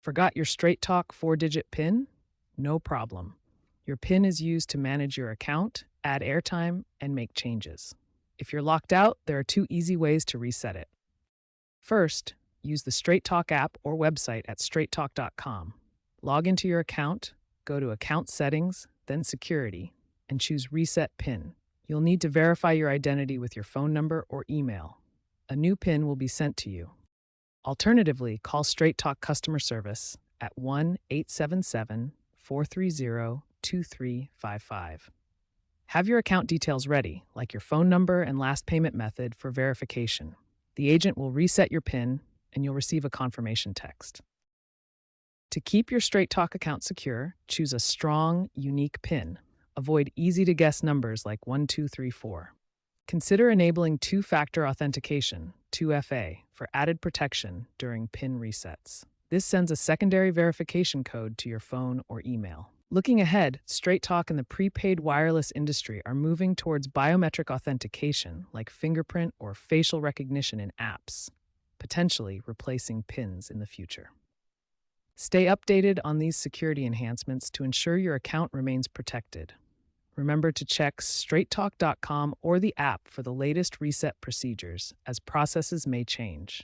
Forgot your Straight Talk 4-digit PIN? No problem. Your PIN is used to manage your account, add airtime, and make changes. If you're locked out, there are two easy ways to reset it. First, use the Straight Talk app or website at straighttalk.com. Log into your account, go to Account Settings, then Security, and choose Reset PIN. You'll need to verify your identity with your phone number or email. A new PIN will be sent to you. Alternatively, call Straight Talk customer service at 1-877-430-2355. Have your account details ready, like your phone number and last payment method, for verification. The agent will reset your PIN, and you'll receive a confirmation text. To keep your Straight Talk account secure, choose a strong, unique PIN. Avoid easy-to-guess numbers like 1234. Consider enabling two-factor authentication, 2FA, for added protection during PIN resets. This sends a secondary verification code to your phone or email. Looking ahead, Straight Talk and the prepaid wireless industry are moving towards biometric authentication, like fingerprint or facial recognition in apps, potentially replacing PINs in the future. Stay updated on these security enhancements to ensure your account remains protected. Remember to check straighttalk.com or the app for the latest reset procedures, as processes may change.